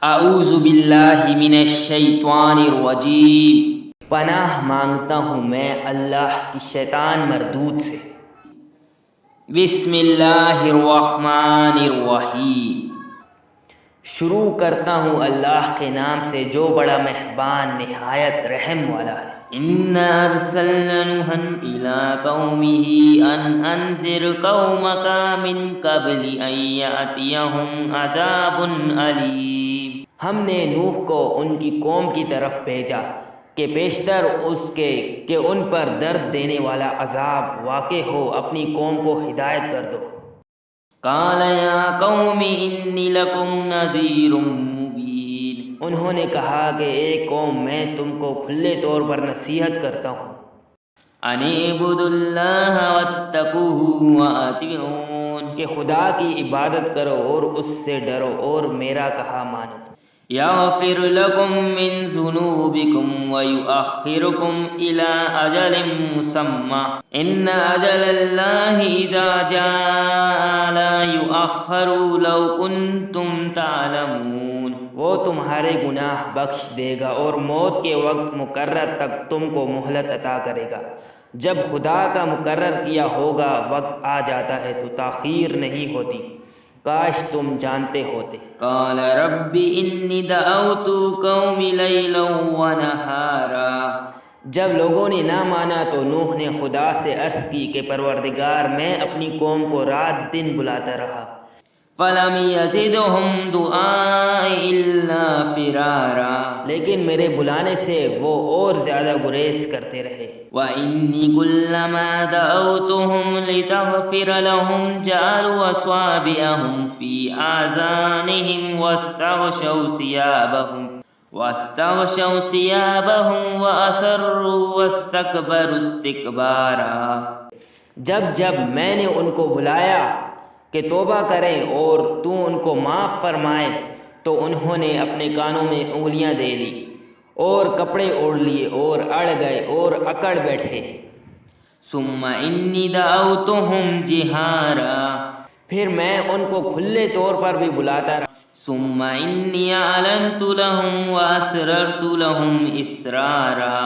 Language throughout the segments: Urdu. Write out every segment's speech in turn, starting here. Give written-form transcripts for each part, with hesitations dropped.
اعوذ باللہ من الشیطان الرجیم، پناہ مانگتا ہوں میں اللہ کی شیطان مردود سے۔ بسم اللہ الرحمن الرحیم، شروع کرتا ہوں اللہ کے نام سے جو بڑا مہربان نہایت رحم والا ہے۔ اِنَّا أَرْسَلْنَا نُوحًا إِلَىٰ قَوْمِهِ أَنْ أَنذِرْ قَوْمَكَ مِن قَبْلِ أَن يَأْتِيَهُمْ عَذَابٌ أَلِيمٌ، ہم نے نوح کو ان کی قوم کی طرف بھیجا کہ بیشتر اس کے کہ ان پر درد دینے والا عذاب واقع ہو، اپنی قوم کو ہدایت کر دو۔ قَالَ يَا قَوْمِ إِنِّي لَكُمْ نَذِيرٌ مُّبِينٌ، انہوں نے کہا کہ اے قوم میں تم کو کھلے طور پر نصیحت کرتا ہوں۔ أَنِ اعْبُدُوا اللَّهَ وَاتَّقُوهُ وَأَطِیعُونِ، کہ خدا کی عبادت کرو اور اس سے ڈرو اور میرا کہا مانو۔ یغفر لکم من ذنوبکم ویؤخرکم الی اجل مسمى ان اجل اللہ اذا جاء لا یؤخر لو کنتم تعلمون، وہ تمہارے گناہ بخش دے گا اور موت کے وقت مقرر تک تم کو مہلت عطا کرے گا۔ جب خدا کا مقرر کیا ہوگا وقت آ جاتا ہے تو تاخیر نہیں ہوتی، کاش تم جانتے ہوتے۔ قال رب انی دعوت قومی لیلا ونہارا، جب لوگوں نے نہ مانا تو نوح نے خدا سے عرض کی کہ پروردگار میں اپنی قوم کو رات دن بلاتا رہا۔ فلم یزدہم دعائی الا فرارا، لیکن میرے بلانے سے وہ اور زیادہ گریز کرتے رہے۔ وَإِنِّي كُلَّمَا دَعَوْتُهُمْ لِتَغْفِرَ لَهُمْ جَعَلُوا أَصَابِعَهُمْ فِي آذَانِهِمْ وَاسْتَغْشَوْا ثِيَابَهُمْ وَأَصَرُّوا وَاسْتَكْبَرُوا اسْتِكْبَارًا، جب میں نے ان کو بلایا کہ توبہ کریں اور تو ان کو معاف فرمائے تو انہوں نے اپنے کانوں میں انگلیاں دے لی اور کپڑے اوڑھ لیے اور اڑ گئے اور اکڑ بیٹھے۔ ثم انی دعوتہم جہارا، پھر میں ان کو کھلے طور پر بھی بلاتا رہا۔ ثم انی اعلنت لہم واسررت لہم اسرارا،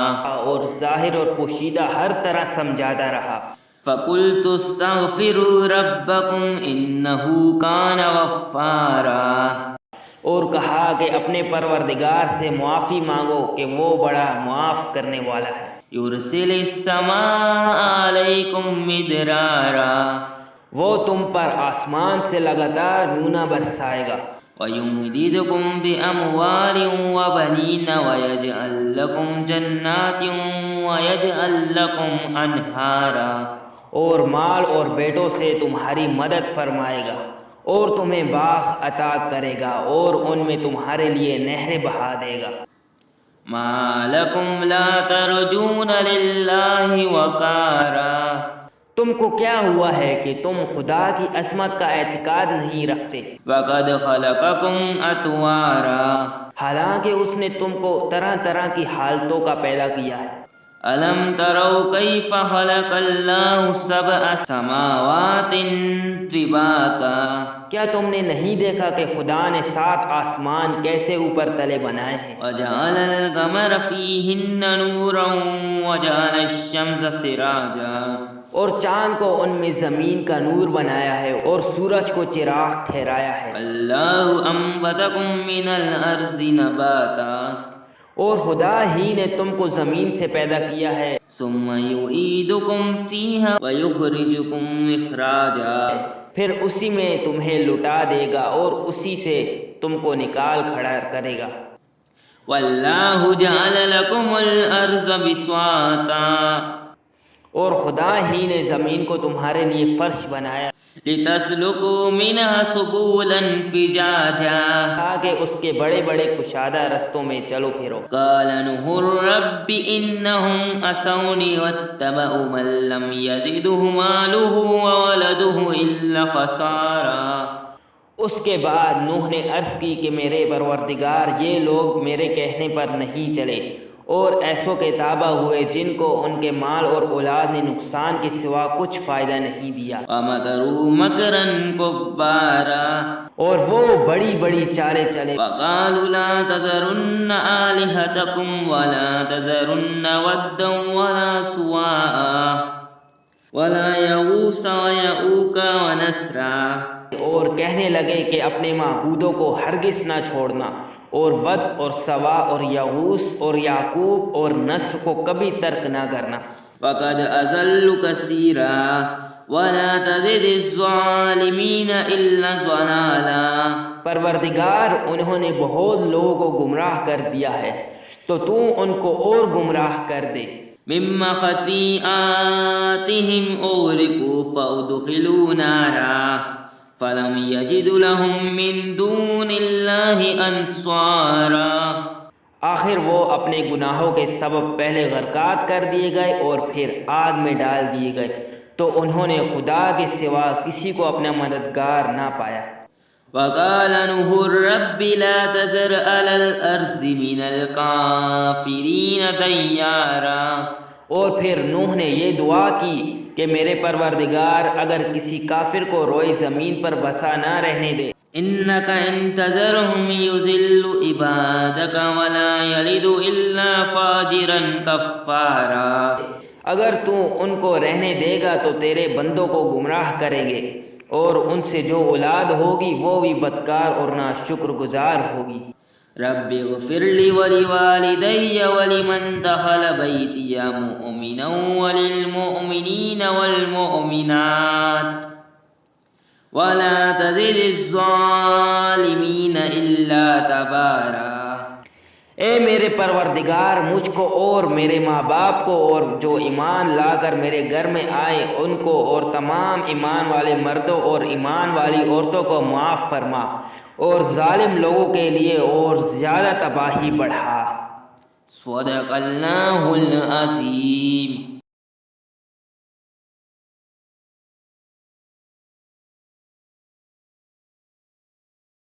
اور ظاہر اور پوشیدہ ہر طرح سمجھاتا رہا۔ فَقُلْتُ اسْتَغْفِرُوا رَبَّكُمْ إِنَّهُ كَانَ غَفَّارًا، اور کہا کہ اپنے پروردگار سے معافی مانگو کہ وہ بڑا معاف کرنے والا ہے۔ يُرْسِلِ السَّمَاءَ عَلَيْكُمْ مِدْرَارًا، وہ تم پر آسمان سے لگاتار مینا برسائے گا۔ وَيُمْدِدْكُمْ بِأَمْوَالٍ وَبَنِينَ وَيَجْعَلْ لَكُمْ جَنَّاتٍ وَيَجْعَلْ لَكُمْ أَنْهَارًا، اور مال اور بیٹوں سے تمہاری مدد فرمائے گا اور تمہیں باغ عطا کرے گا اور ان میں تمہارے لیے نہریں بہا دے گا۔ مَا لَكُمْ لَا تَرْجُونَ لِلَّهِ وَقَارًا، تم کو کیا ہوا ہے کہ تم خدا کی عظمت کا اعتقاد نہیں رکھتے۔ وَقَدْ خَلَقَكُمْ أَطْوَارًا، حالانکہ اس نے تم کو طرح طرح کی حالتوں کا پیدا کیا ہے۔ أَلَمْ تَرَوْا كَيْفَ خَلَقَ اللَّهُ سَبْعَ سَمَاوَاتٍ طِبَاقًا، کیا تم نے نہیں دیکھا کہ خدا نے 7 آسمان کیسے اوپر تلے بنائے ہیں۔ وَجَعَلَ الْقَمَرَ فِيهِنَّ نُورًا وَجَعَلَ الشَّمْسَ سِرَاجًا، اور چاند کو ان میں زمین کا نور بنایا ہے اور سورج کو چراغ ٹھہرایا ہے۔ اللَّهُ أَنبَتَكُم مِّنَ الْأَرْضِ نَبَاتًا، اور خدا ہی نے تم کو زمین سے پیدا کیا ہے۔ ثُمَّ يُعِيدُكُمْ فِيهَا وَيُخْرِجُكُمْ إِخْرَاجًا، پھر اسی میں تمہیں لٹا دے گا اور اسی سے تم کو نکال کھڑا کرے گا۔ وَاللَّهُ جَعَلَ لَكُمُ الْأَرْضَ بِسَاطًا، اور خدا ہی نے زمین کو تمہارے لیے فرش بنایا۔ لِتَسْلُكُوا مِنْهَا سُبُلًا فِجَاجًا، تاکہ اس کے بڑے بڑے کشادہ رستوں میں چلو پھرو۔ قَالَ نُوحٌ رَبِّ إِنَّهُمْ عَصَوْنِي وَاتَّبَعُوا مَن لَّمْ يَزِدْهُ مَالُهُ وَوَلَدُهُ إِلَّا خَسَارًا، اس کے بعد نوح نے عرض کی کہ میرے پروردگار یہ لوگ میرے کہنے پر نہیں چلے اور ایسو کے تابع ہوئے جن کو ان کے مال اور اولاد نے نقصان کے سوا کچھ فائدہ نہیں دیا۔ وَمَكَرُوا مَكْرًا كُبَّارًا، اور وہ بڑی بڑی چالیں چلے۔ وقالوا لا تذرن آلهتكم ولا تذرن ودا ولا سواعا ولا يغوث ويعوق ونسرا، اور کہنے لگے کہ اپنے معبودوں کو ہرگز نہ چھوڑنا، اور ود اور سوا اور یغوث اور یعقوب اور نصر کو کبھی ترک نہ کرنا۔ وقد أضلوا كثيرا ولا تزد الظالمين إلا ضلالا، پروردگار انہوں نے بہت لوگوں کو گمراہ کر دیا ہے، تو تو ان کو اور گمراہ کر دے۔ مما خطيئاتهم أغرقوا فأدخلوا نارا فلم يجدوا لهم من دون الله أنصارا، آخر وہ اپنے گناہوں کے سبب پہلے غرقات کر دیے گئے اور پھر آگ میں ڈال دیے گئے، تو انہوں نے خدا کے سوا کسی کو اپنا مددگار نہ پایا۔ وقال نوح رب لا تذر على الأرض من الكافرين ديارا، اور پھر نوح نے یہ دعا کی کہ میرے پروردگار اگر کسی کافر کو روئے زمین پر بسا نہ رہنے دے، إنك إن تذرهم يضل عبادك ولا يلد إلا فاجرا كفارا، اگر تو ان کو رہنے دے گا تو تیرے بندوں کو گمراہ کریں گے، اور ان سے جو اولاد ہوگی وہ بھی بدکار اور ناشکر گزار ہوگی۔ رب اغفر لي ولوالدي ولمن دخل بيتي مؤمنا وللمؤمنين والمؤمنات ولا تزد الظالمین الا تبارا، اے میرے پروردگار مجھ کو اور میرے ماں باپ کو اور جو ایمان لا کر میرے گھر میں آئے ان کو اور تمام ایمان والے مردوں اور ایمان والی عورتوں کو معاف فرما، اور ظالم لوگوں کے لیے اور زیادہ تباہی بڑھا۔ صدق اللہ العظیم۔